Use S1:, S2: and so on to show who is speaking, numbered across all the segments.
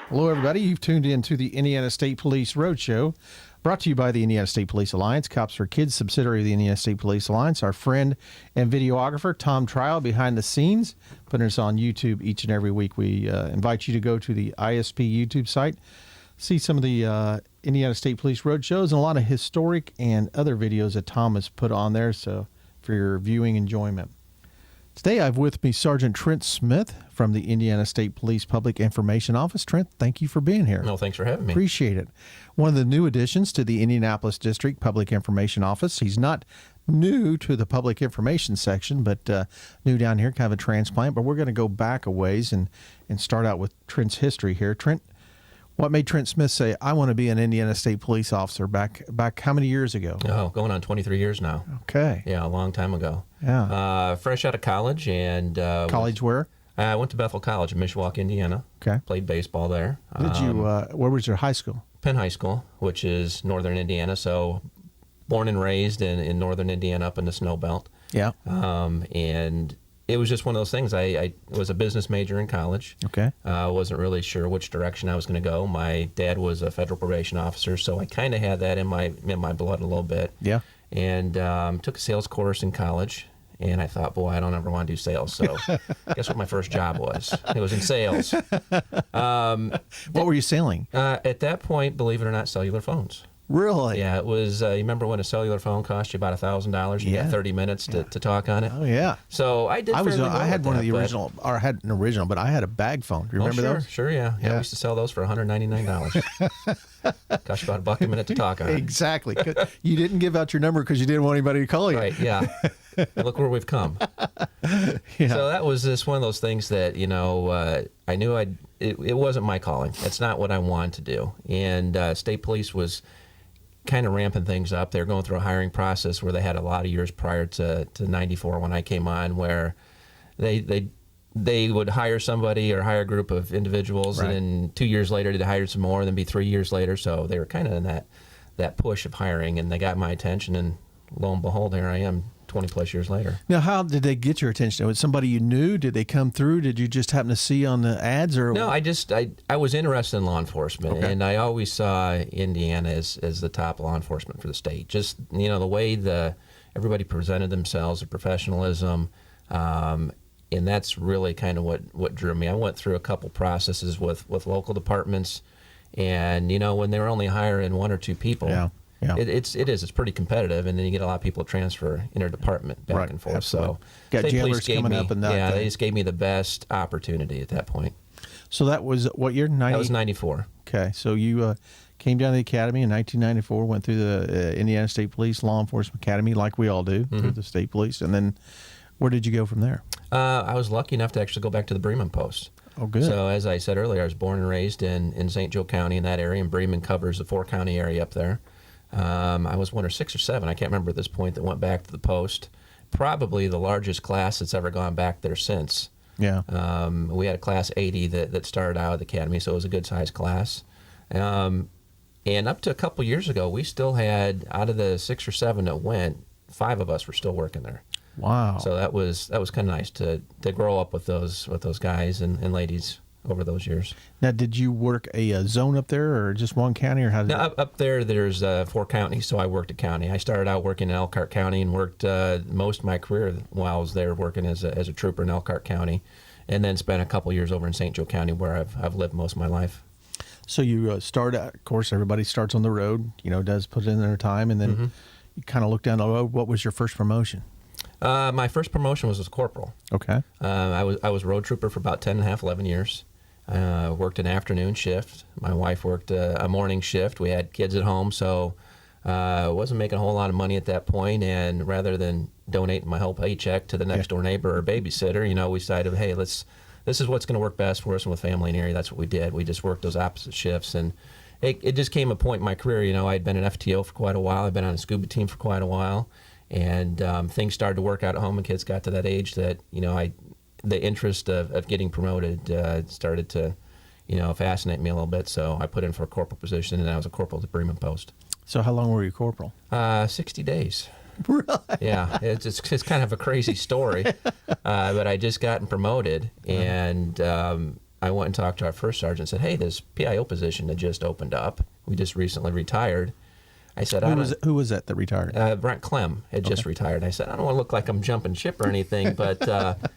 S1: Hello, everybody. You've tuned in to the Indiana State Police Roadshow, brought to you by the Indiana State Police Alliance, Cops for Kids, subsidiary of the Indiana State Police Alliance. Our friend and videographer, Tom Trial, behind the scenes, putting us on YouTube each and every week. We invite you to go to the ISP YouTube site, see some of the Indiana State Police Roadshows, and a lot of historic and other videos that Tom has put on there, so for your viewing enjoyment. Today I have with me Sergeant Trent Smith from the Indiana State Police Public Information Office. Trent, thank you for being here.
S2: No, thanks for having me.
S1: Appreciate it. One of the new additions to the Indianapolis District Public Information Office. He's not new to the public information section, but new down here, kind of a transplant. But we're going to go back a ways and start out with Trent's history here. Trent, what made Trent Smith say, I want to be an Indiana State Police officer back how many years ago?
S2: Oh, going on 23 years now.
S1: Okay.
S2: Yeah, a long time ago.
S1: Yeah.
S2: Fresh out of college. And
S1: college where?
S2: I went to Bethel College in Mishawaka, Indiana.
S1: Okay.
S2: Played baseball there.
S1: Did you? Where was your high school?
S2: Penn High School, which is northern Indiana. So born and raised in northern Indiana up in the snow belt.
S1: Yeah.
S2: And it was just one of those things. I was a business major in college.
S1: Okay.
S2: Wasn't really sure which direction I was going to go. My dad was a federal probation officer, so I kind of had that in my blood a little bit.
S1: Yeah.
S2: And took a sales course in college, and I thought, boy, I don't ever want to do sales. So guess what my first job was? It was in sales.
S1: What were you selling?
S2: At that point, believe it or not, cellular phones.
S1: Really?
S2: Yeah, it was, you remember when a cellular phone cost you about $1,000? You got 30 minutes to talk on it?
S1: Oh, yeah.
S2: So I did fairly well
S1: I had
S2: with
S1: one
S2: that,
S1: of the original, or I had an original, but I had a bag phone. Do you remember
S2: sure,
S1: those?
S2: Sure, yeah. We used to sell those for $199. Cost you about $1 a minute to talk on it.
S1: Exactly. You didn't give out your number because you didn't want anybody to call you.
S2: Right, yeah. Look where we've come.
S1: Yeah.
S2: So that was just one of those things that, I knew it wasn't my calling. It's not what I wanted to do. And state police was kind of ramping things up. They were going through a hiring process where they had a lot of years prior to 94 when I came on, where they would hire somebody or hire a group of individuals,
S1: right.
S2: And then 2 years later they'd hire some more, and then be 3 years later. So they were kind of in that push of hiring, and they got my attention, and lo and behold, here I am 20 plus years later.
S1: Now, how did they get your attention? Was it somebody you knew? Did they come through? Did you just happen to see on the ads? Or
S2: No, I was interested in law enforcement,
S1: okay.
S2: And I always saw Indiana as the top law enforcement for the state. Just, the way everybody presented themselves, the professionalism, and that's really kind of what drew me. I went through a couple processes with local departments, and, when they were only hiring one or two people,
S1: yeah.
S2: It's pretty competitive, and then you get a lot of people transfer interdepartment back
S1: right,
S2: and forth.
S1: absolutely.
S2: So
S1: Got
S2: state
S1: jailers
S2: police gave
S1: coming
S2: me,
S1: up and that.
S2: Yeah, they just gave me the best opportunity at that point.
S1: So that was what year?
S2: That was 94.
S1: Okay, so you came down to the academy in 1994, went through the Indiana State Police Law Enforcement Academy, like we all do, through the state police, and then where did you go from there?
S2: I was lucky enough to actually go back to the Bremen Post.
S1: Oh, good.
S2: So as I said earlier, I was born and raised in St. Joe County, in that area, and Bremen covers the 4-county area up there. I was 1 or 6 or 7, I can't remember at this point, that went back to the post. Probably the largest class that's ever gone back there since.
S1: Yeah.
S2: We had a class 80 that started out at the academy, so it was a good-sized class. And up to a couple years ago, we still had, out of the 6 or 7 that went, 5 of us were still working there.
S1: Wow.
S2: So that was kind of nice to grow up with those guys and ladies over those years.
S1: Now, did you work a zone up there, or just one county, or how did?
S2: Now, up there, there's 4 counties, so I worked a county. I started out working in Elkhart County and worked most of my career while I was there working as a trooper in Elkhart County, and then spent a couple years over in St. Joe County, where I've lived most of my life.
S1: So you start, of course, everybody starts on the road, does put in their time, and then you kind of look down the road. What was your first promotion?
S2: My first promotion was as corporal.
S1: Okay.
S2: I was road trooper for about 10 and a half, 11 years. Worked an afternoon shift. My wife worked a morning shift. We had kids at home, so wasn't making a whole lot of money at that point. And rather than donating my whole paycheck to the next door neighbor or babysitter, we decided, hey, this is what's going to work best for us and with family in the area. That's what we did. We just worked those opposite shifts, and it just came a point in my career. I'd been an FTO for quite a while. I'd been on a scuba team for quite a while, and things started to work out at home, and kids got to that age that the interest of getting promoted started to, fascinate me a little bit. So I put in for a corporal position, and I was a corporal at the Bremen Post.
S1: So how long were you corporal?
S2: 60 days.
S1: Really?
S2: Yeah, it's kind of a crazy story, but I just gotten promoted, and I went and talked to our first sergeant and said, hey, this PIO position had just opened up. We just recently retired. I said,
S1: who was that retired?
S2: Brent Clem had just retired. I said, I don't want to look like I'm jumping ship or anything, but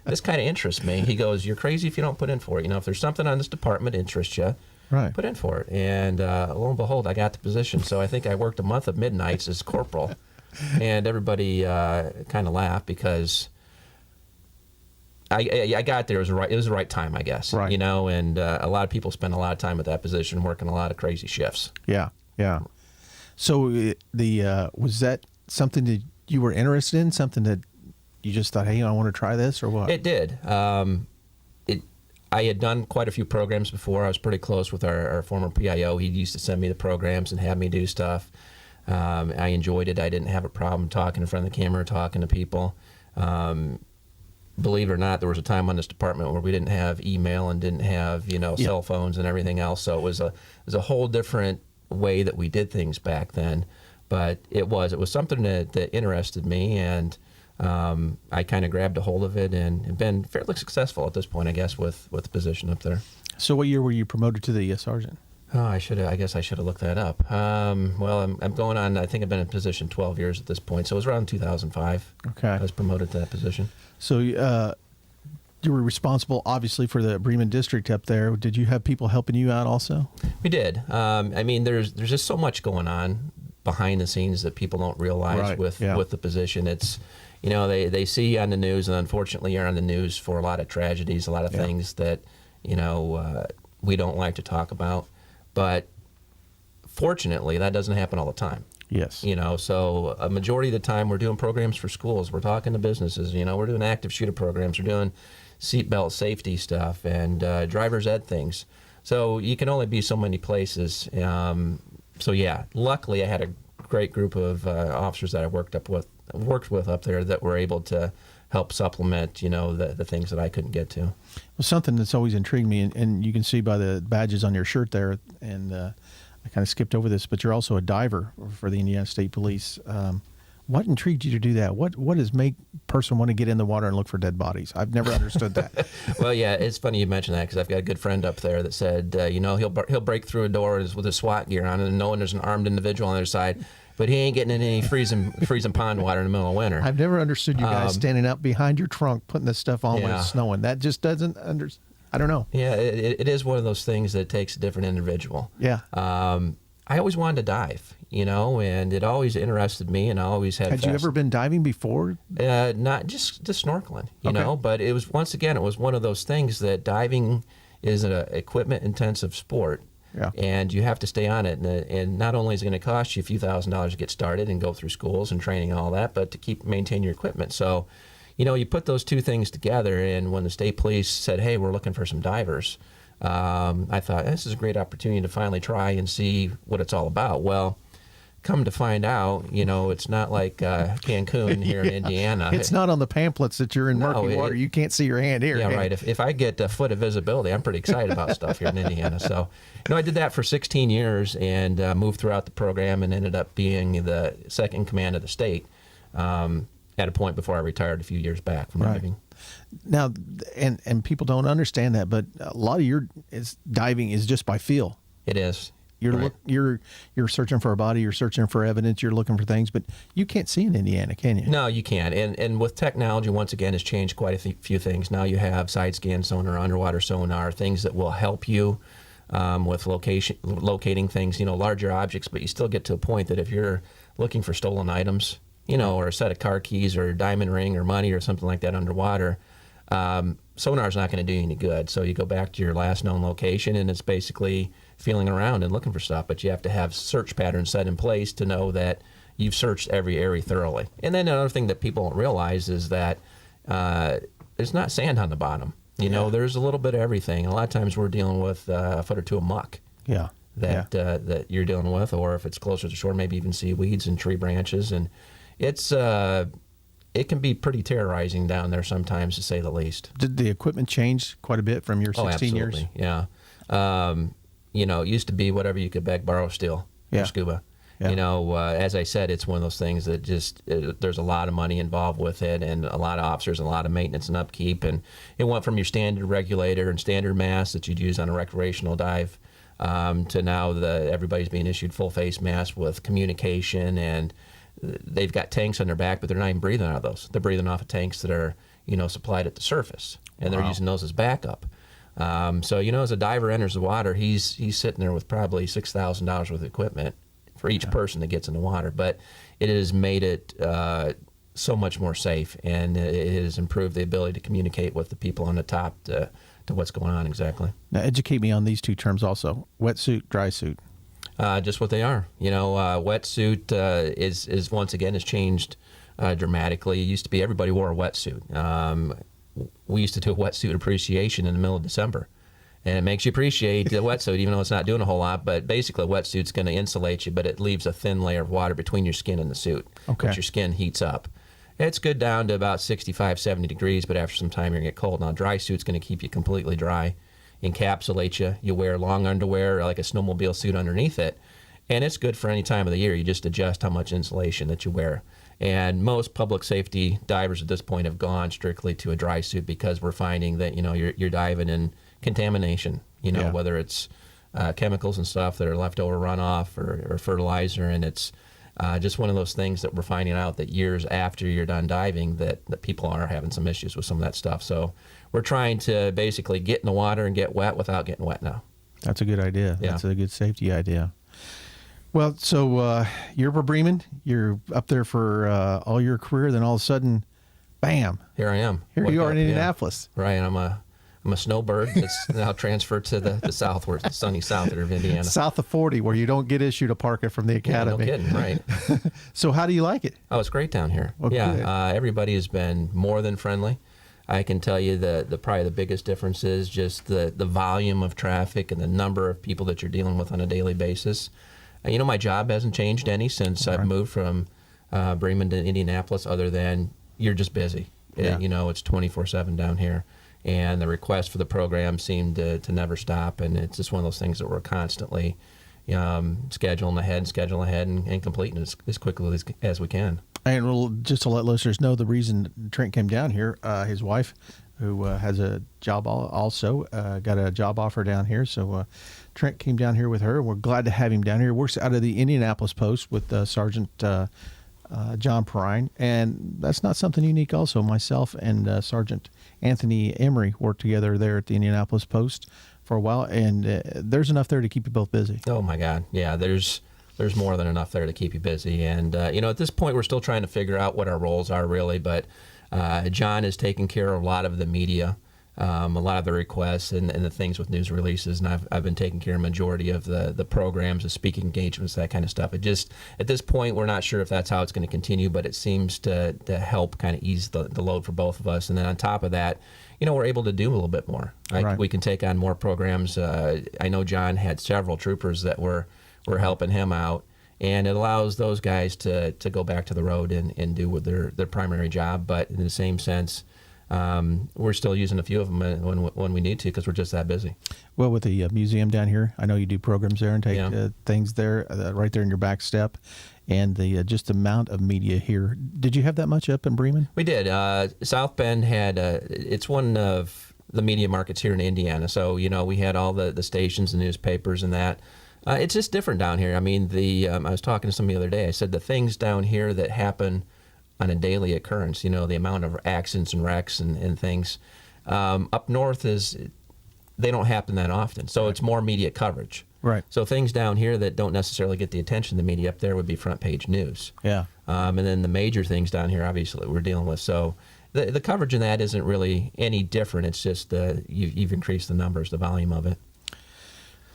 S2: this kind of interests me. He goes, you're crazy if you don't put in for it. If there's something on this department that interests you, put in for it. And lo and behold, I got the position. So I think I worked a month of midnights as corporal. And everybody kind of laughed because I got there. It was the right time, I guess.
S1: Right.
S2: And a lot of people spend a lot of time at that position working a lot of crazy shifts.
S1: Yeah, yeah. So was that something that you were interested in? Something that you just thought, hey, I want to try this, or what?
S2: It did. I had done quite a few programs before. I was pretty close with our former PIO. He used to send me the programs and have me do stuff. I enjoyed it. I didn't have a problem talking in front of the camera, talking to people. Believe it or not, there was a time on this department where we didn't have email and didn't have cell phones and everything else. So it was a whole different way that we did things back then. But it was something that interested me, and I kind of grabbed a hold of it and been fairly successful at this point, I guess, with the position up there.
S1: So what year were you promoted to the sergeant?
S2: Oh, I guess I should have looked that up. Well, I'm going on. I think I've been in position 12 years at this point, so it was around 2005.
S1: Okay, I
S2: was promoted to that position.
S1: So you were responsible, obviously, for the Bremen district up there. Did you have people helping you out also?
S2: We did. I mean, there's just so much going on behind the scenes that people don't realize with the position. It's they see you on the news, and unfortunately, you're on the news for a lot of tragedies, a lot of things that we don't like to talk about. But fortunately, that doesn't happen all the time.
S1: Yes.
S2: So a majority of the time we're doing programs for schools. We're talking to businesses. We're doing active shooter programs. We're doing seatbelt safety stuff and driver's ed things. So you can only be so many places. Luckily I had a great group of officers that I worked with up there that were able to help supplement, the things that I couldn't get to.
S1: Well, something that's always intrigued me, and you can see by the badges on your shirt there, and I kind of skipped over this, but you're also a diver for the Indiana State Police. What intrigued you to do that? What does make a person want to get in the water and look for dead bodies? I've never understood that.
S2: Well, yeah, it's funny you mention that because I've got a good friend up there that said, he'll break through a door with his SWAT gear on and knowing there's an armed individual on the other side, but he ain't getting in any freezing pond water in the middle of winter.
S1: I've never understood you guys standing up behind your trunk, putting this stuff on when it's snowing. That just doesn't I don't know.
S2: Yeah, it is one of those things that takes a different individual.
S1: Yeah.
S2: I always wanted to dive, and it always interested me, and I always had.
S1: You ever been diving before?
S2: Not just snorkeling, know, but it was it was one of those things that diving is an equipment-intensive sport.
S1: Yeah.
S2: And you have to stay on it, and not only is it going to cost you a few $1,000s to get started and go through schools and training and all that, but to maintain your equipment. So, you put those two things together, and when the state police said, hey, we're looking for some divers, I thought, this is a great opportunity to finally try and see what it's all about. Well, come to find out, it's not like Cancun here in Indiana.
S1: It's not on the pamphlets that you're in murky water. You can't see your hand here.
S2: Yeah, right. If I get a foot of visibility, I'm pretty excited about stuff here in Indiana. So, I did that for 16 years and moved throughout the program and ended up being the second in command of the state at a point before I retired a few years back from diving.
S1: Now, and people don't understand that, but a lot of your diving is just by feel.
S2: It is.
S1: You're searching for a body, you're searching for evidence, you're looking for things, but you can't see in Indiana, can you?
S2: No, you can't. And with technology, once again, it's changed quite a few things. Now you have side scan sonar, underwater sonar, things that will help you with locating things, larger objects, but you still get to a point that if you're looking for stolen items, or a set of car keys or a diamond ring or money or something like that underwater, sonar's not going to do you any good. So you go back to your last known location, and it's basically feeling around and looking for stuff, but you have to have search patterns set in place to know that you've searched every area thoroughly. And then another thing that people don't realize is that there's not sand on the bottom. There's a little bit of everything. A lot of times we're dealing with a foot or two of muck.
S1: Yeah.
S2: That you're dealing with, or if it's closer to shore, maybe even seaweeds and tree branches, and it can be pretty terrorizing down there sometimes, to say the least.
S1: Did the equipment change quite a bit from your 16 years?
S2: Yeah. It used to be whatever you could beg, borrow, steal for scuba.
S1: Yeah.
S2: You know, as I said, it's one of those things that just there's a lot of money involved with it, and a lot of officers, and a lot of maintenance and upkeep. And it went from your standard regulator and standard mask that you'd use on a recreational dive to now everybody's being issued full face masks with communication, and they've got tanks on their back, but they're not even breathing out of those. They're breathing off of tanks that are, you know, supplied at the surface, and they're using those as backup. So, you know, as a diver enters the water, he's sitting there with probably $6,000 worth of equipment for each person that gets in the water. But it has made it so much more safe, and it has improved the ability to communicate with the people on the top to what's going on exactly.
S1: Now, educate me on these two terms also: wetsuit, dry suit.
S2: Just what they are. You know, wetsuit is once again has changed dramatically. It used to be everybody wore a wetsuit. We used to do a wetsuit appreciation in the middle of December, and it makes you appreciate the wetsuit, even though it's not doing a whole lot. But basically, a wetsuit's going to insulate you, but it leaves a thin layer of water between your skin and the suit, which your skin heats up. It's good down to about 65, 70 degrees, but after some time, you're going to get cold. Now, dry suit's going to keep you completely dry, encapsulate you. You wear long underwear, like a snowmobile suit underneath it, and it's good for any time of the year. You just adjust how much insulation that you wear. And most public safety divers at this point have gone strictly to a dry suit because we're finding that, you know, you're diving in contamination, you know, whether it's chemicals and stuff that are leftover runoff or fertilizer. And it's just one of those things that we're finding out that years after you're done diving that people are having some issues with some of that stuff. So we're trying to basically get in the water and get wet without getting wet now.
S1: That's a good idea.
S2: Yeah.
S1: That's a good safety idea. Well, so you're a Bremen. You're up there for all your career. Then all of a sudden, bam!
S2: Here I am.
S1: Here you are in Indianapolis.
S2: Yeah. Right. I'm a snowbird that's now transferred to the southward, the sunny south of Indiana.
S1: South of 40, where you don't get issued a parka from the academy.
S2: Yeah, no kidding, right.
S1: So how do you like it?
S2: Oh, it's great down here.
S1: Okay.
S2: Everybody has been more than friendly. I can tell you the probably the biggest difference is just the volume of traffic and the number of people that you're dealing with on a daily basis. You know, my job hasn't changed any since I've moved from Bremen to Indianapolis, other than you're just busy.
S1: Yeah.
S2: You know, it's 24/7 down here. And the requests for the program seem to never stop. And it's just one of those things that we're constantly scheduling ahead and completing as quickly as we can.
S1: And we'll, just to let listeners know, the reason Trent came down here, his wife, who has a job also, got a job offer down here. So Trent came down here with her. We're glad to have him down here. He works out of the Indianapolis Post with Sergeant John Perrine. And that's not something unique also. Myself and Sergeant Anthony Emery worked together there at the Indianapolis Post for a while. And there's enough there to keep you both busy.
S2: Oh, my God. Yeah, there's more than enough there to keep you busy. And, you know, at this point, we're still trying to figure out what our roles are really. But John is taking care of a lot of the media, a lot of the requests and the things with news releases. And I've been taking care of a majority of the programs, the speaking engagements, that kind of stuff. It just, at this point, we're not sure if that's how it's going to continue, but it seems to help kind of ease the load for both of us. And then on top of that, you know, we're able to do a little bit more.
S1: Right.
S2: We can take on more programs. I know John had several troopers that were helping him out. And it allows those guys to go back to the road and do with their primary job. But in the same sense, we're still using a few of them when we need to because we're just that busy.
S1: Well, with the museum down here, I know you do programs there and take things there, right there in your back step. And the just amount of media here. Did you have that much up in Bremen?
S2: We did. South Bend had, it's one of the media markets here in Indiana. So, you know, we had all the stations and newspapers and that. It's just different down here. I mean, I was talking to somebody the other day. I said the things down here that happen on a daily occurrence, you know, the amount of accidents and wrecks and things. Up north they don't happen that often. So it's more media coverage.
S1: Right.
S2: So things down here that don't necessarily get the attention of the media up there would be front page news.
S1: Yeah.
S2: And then the major things down here, obviously, we're dealing with. So the coverage in that isn't really any different. It's just you've increased the numbers, the volume of it.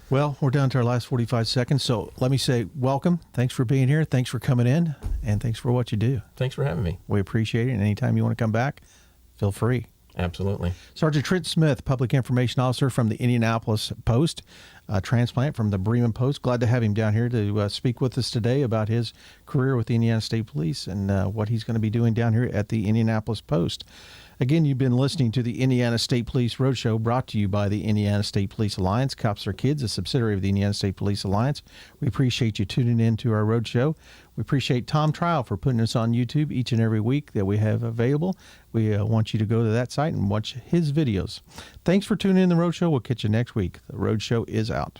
S1: Well, we're down to our last 45 seconds, so let me say welcome. Thanks for being here. Thanks for coming in, and thanks for what you do.
S2: Thanks for having me.
S1: We appreciate it, and anytime you want to come back, feel free.
S2: Absolutely.
S1: Sergeant Trent Smith, Public Information Officer from the Indianapolis Post, transplant from the Bremen Post. Glad to have him down here to speak with us today about his career with the Indiana State Police and what he's going to be doing down here at the Indianapolis Post. Again, you've been listening to the Indiana State Police Roadshow, brought to you by the Indiana State Police Alliance. Cops for Kids, a subsidiary of the Indiana State Police Alliance. We appreciate you tuning in to our roadshow. We appreciate Tom Trial for putting us on YouTube each and every week that we have available. We want you to go to that site and watch his videos. Thanks for tuning in the roadshow. We'll catch you next week. The roadshow is out.